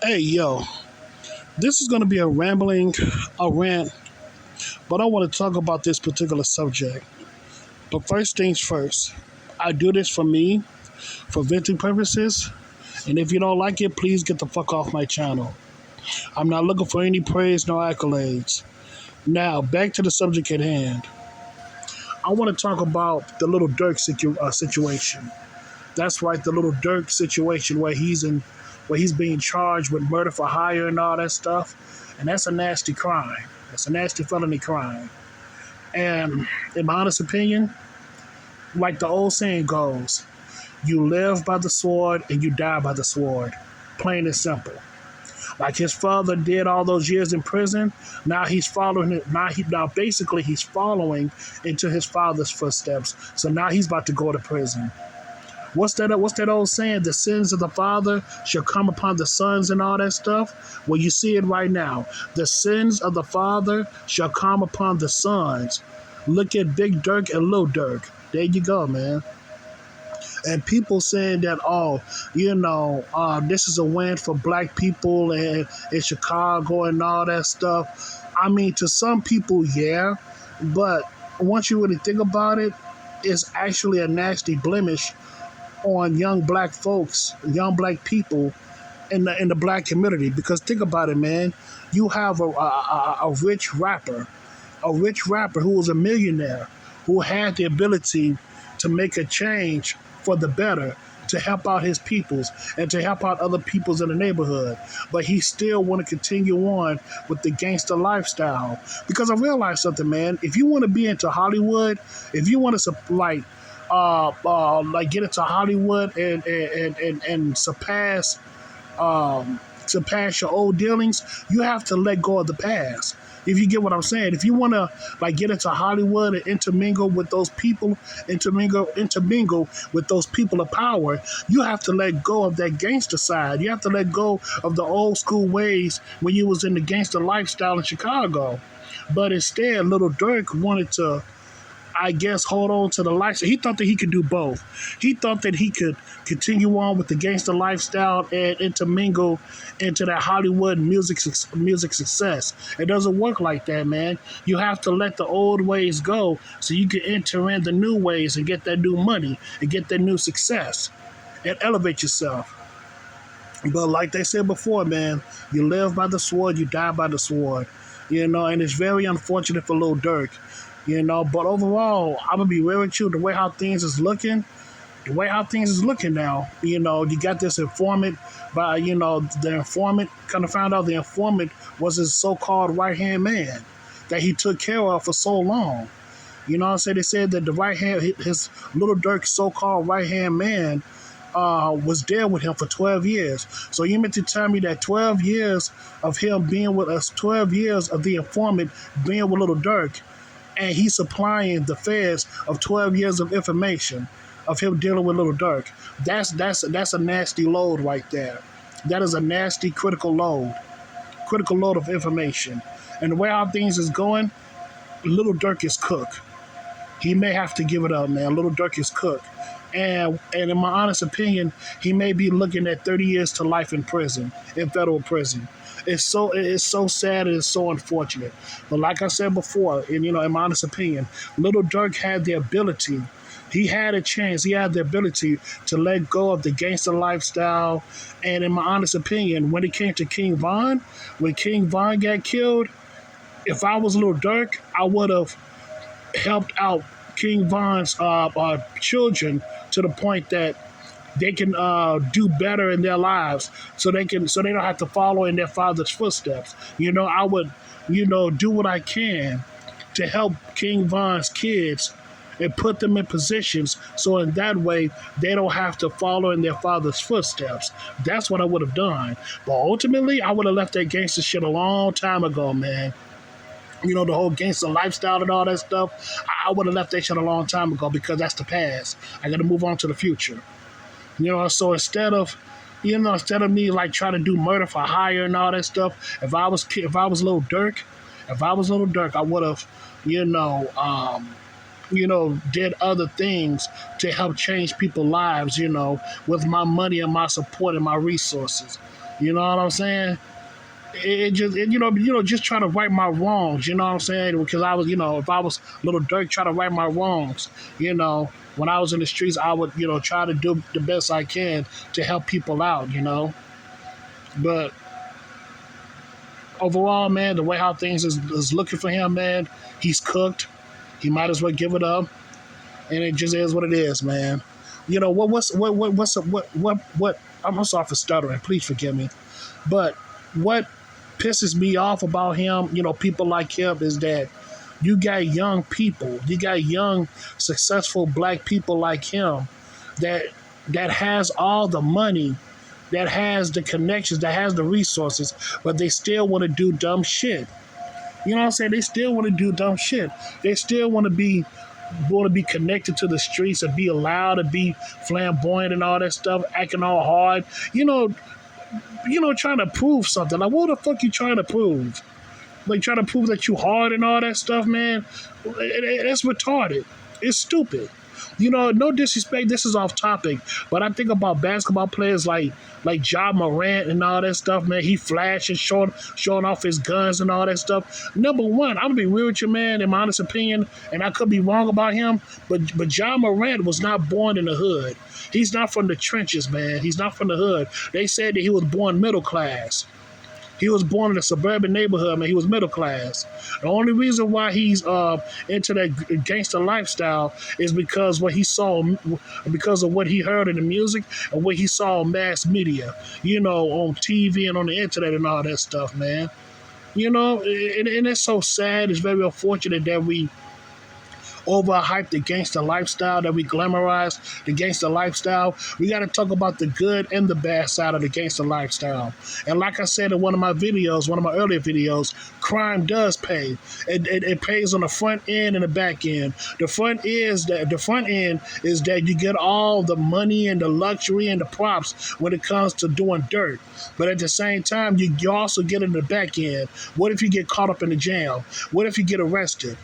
Hey, yo, this is going to be a rant, but I want to talk about this particular subject. But first things first, I do this for me, for venting purposes, and if you don't like it, please get the fuck off my channel. I'm not looking for any praise, no accolades. Now, back to the subject at hand. I want to talk about the Little Durk situation. That's right, the Little Durk situation where he's being charged with murder for hire and all that stuff, and that's a nasty crime. That's a nasty felony crime. And in my honest opinion, like the old saying goes, you live by the sword and you die by the sword. Plain and simple. Like his father did all those years in prison, now he's following it. Now basically he's following into his father's footsteps. So now he's about to go to prison. What's that old saying? The sins of the father shall come upon the sons and all that stuff. Well, you see it right now. The sins of the father shall come upon the sons. Look at Big Durk and Lil Durk. There you go, man. And people saying that, oh, this is a win for black people and in Chicago and all that stuff. I mean, to some people, yeah, but once you really think about it, it's actually a nasty blemish on young black folks, young black people in the black community. Because think about it, man. You have a rich rapper who was a millionaire, who had the ability to make a change for the better, to help out his peoples and to help out other peoples in the neighborhood. But he still want to continue on with the gangster lifestyle. Because I realized something, man. If you want to be into Hollywood, if you want to get into Hollywood and surpass your old dealings, you have to let go of the past. If you get what I'm saying, if you want to get into Hollywood and intermingle with those people, intermingle with those people of power, you have to let go of that gangster side. You have to let go of the old school ways when you was in the gangster lifestyle in Chicago. But instead, Little Durk wanted to, I guess, hold on to the lifestyle. He thought that he could do both. He thought that he could continue on with the gangster lifestyle and intermingle into that Hollywood music success. It doesn't work like that, man. You have to let the old ways go so you can enter in the new ways and get that new money and get that new success and elevate yourself. But like they said before, man, you live by the sword, you die by the sword. And it's very unfortunate for Lil Durk. But overall, I'm gonna be real with you. The way how things is looking now, you got this informant the informant kind of found out the informant was his so-called right-hand man that he took care of for so long. You know what I'm saying? They said that his Little Durk's so-called right-hand man was there with him for 12 years. So you meant to tell me that 12 years of him being with us, 12 years of the informant being with Little Durk, and he's supplying the feds of 12 years of information of him dealing with Little Durk. That's a nasty load right there. That is a nasty critical load of information. And the way how things is going, Little Durk is cooked. He may have to give it up, man. Little Durk is cooked. And in my honest opinion, he may be looking at 30 years to life in prison, in federal prison. It's so sad and it's so unfortunate. But like I said before, and in my honest opinion, Little Durk had the ability. He had a chance. He had the ability to let go of the gangster lifestyle. And in my honest opinion, when it came to King Von, when King Von got killed, if I was Little Durk, I would have helped out King Von's children to the point that they can do better in their lives, so they don't have to follow in their father's footsteps. I would, do what I can to help King Von's kids and put them in positions so in that way they don't have to follow in their father's footsteps. That's what I would have done. But ultimately, I would have left that gangster shit a long time ago, man. The whole gangster lifestyle and all that stuff, I would have left that shit a long time ago because that's the past. I got to move on to the future. So instead of me like trying to do murder for hire and all that stuff, if I was Little Durk, I would have, did other things to help change people's lives, with my money and my support and my resources. You know what I'm saying? It just, just try to right my wrongs. You know what I'm saying? Because I was, if I was Little Durk, try to right my wrongs. When I was in the streets, I would, try to do the best I can to help people out. But overall, man, the way how things is looking for him, man, he's cooked. He might as well give it up, and it just is what it is, man. What? I'm sorry for stuttering. Please forgive me. But what pisses me off about him, people like him, is that you got young people, you got young, successful black people like him that has all the money, that has the connections, that has the resources, but they still want to do dumb shit. You know what I'm saying? They still want to do dumb shit. They still want to be connected to the streets and be allowed to be flamboyant and all that stuff, acting all hard. Trying to prove something. Like, what the fuck you trying to prove? Like, trying to prove that you hard and all that stuff, man. That's retarded. It's stupid. No disrespect. This is off topic, but I think about basketball players like Ja Morant and all that stuff, man. He flashing, showing off his guns and all that stuff. Number one, I'm gonna be real with you, man. In my honest opinion, and I could be wrong about him, but Ja Morant was not born in the hood. He's not from the trenches, man. He's not from the hood. They said that he was born middle class. He was born in a suburban neighborhood, man. He was middle class. The only reason why he's into that gangster lifestyle is because what he saw, because of what he heard in the music and what he saw on mass media, on TV and on the internet and all that stuff, man. And it's so sad. It's very unfortunate that we overhype the gangster lifestyle, that we glamorize the gangster lifestyle. We got to talk about the good and the bad side of the gangster lifestyle. And like I said in one of my earlier videos, crime does pay. It pays on the front end and the back end. The front end is that you get all the money and the luxury and the props when it comes to doing dirt. But at the same time, you also get in the back end. What if you get caught up in the jam? What if you get arrested?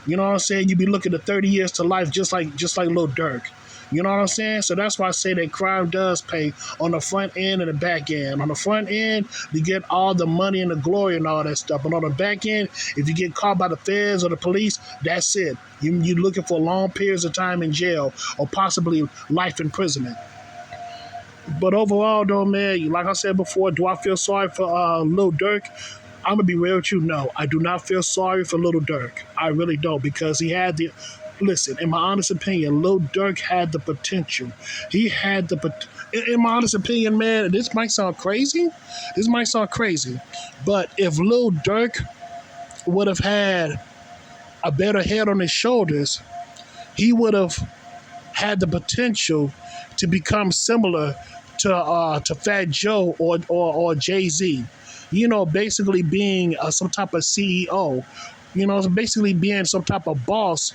You know what I'm saying? You be looking at 30 years to life, just like Lil Durk. You know what I'm saying? So that's why I say that crime does pay on the front end and the back end. On the front end, you get all the money and the glory and all that stuff. But on the back end, if you get caught by the feds or the police, that's it. You're looking for long periods of time in jail or possibly life imprisonment. But overall, though, man, like I said before, do I feel sorry for Lil Durk? I'm going to be real with you. No, I do not feel sorry for Lil Durk. I really don't, because he had the... Listen, in my honest opinion, Lil Durk had the potential. He had the... In my honest opinion, man, this might sound crazy. But if Lil Durk would have had a better head on his shoulders, he would have had the potential to become similar to Fat Joe or Jay-Z. Basically being some type of CEO, basically being some type of boss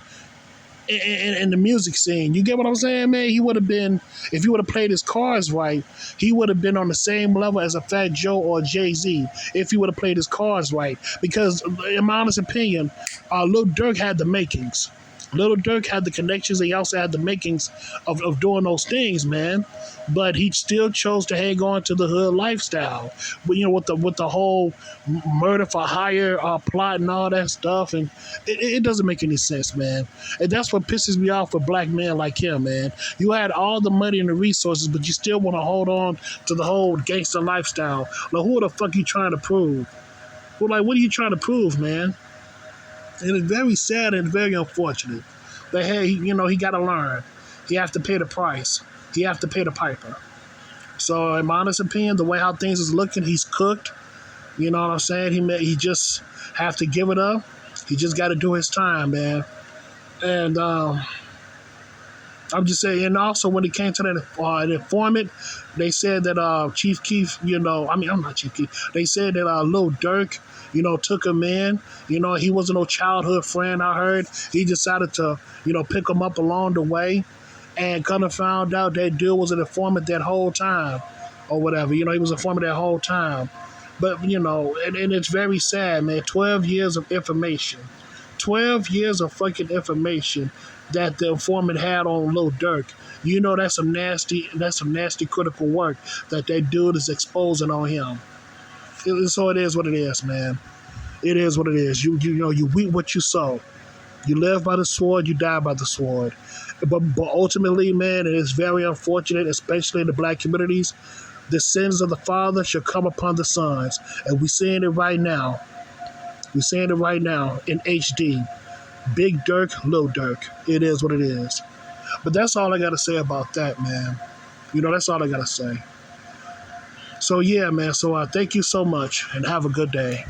in the music scene. You get what I'm saying, man? He would have been, if he would have played his cards right, he would have been on the same level as a Fat Joe or Jay-Z if he would have played his cards right. Because in my honest opinion, Lil Durk had the makings. Lil Durk had the connections. He also had the makings of doing those things, man. But he still chose to hang on to the hood lifestyle. But with the whole murder for hire plot and all that stuff, and it doesn't make any sense, man. And that's what pisses me off with black men like him, man. You had all the money and the resources, but you still want to hold on to the whole gangster lifestyle. Like, who the fuck you trying to prove? What are you trying to prove, man? And it's very sad and very unfortunate. But hey, he got to learn. He have to pay the price. He have to pay the piper. So in my honest opinion, the way how things is looking, he's cooked. You know what I'm saying? He just have to give it up. He just got to do his time, man. And I'm just saying, and also when it came to that informant, they said that Chief Keef, I'm not Chief Keef. They said that Lil Durk, took him in. He wasn't no childhood friend, I heard. He decided to, pick him up along the way, and kind of found out that dude was an informant that whole time or whatever. He was an informant that whole time. But, and it's very sad, man. 12 years of information. 12 years of fucking information that the informant had on Lil Durk. You know that's some nasty critical work that dude is exposing on him. So it is what it is, man. It is what it is. You know you reap what you sow. You live by the sword, you die by the sword. But ultimately, man, it is very unfortunate, especially in the black communities. The sins of the father shall come upon the sons, and we're seeing it right now. We're seeing it right now in HD. Big Durk, Lil Durk. It is what it is. But that's all I got to say about that, man. You know, that's all I got to say. So, yeah, man. So, thank you so much and have a good day.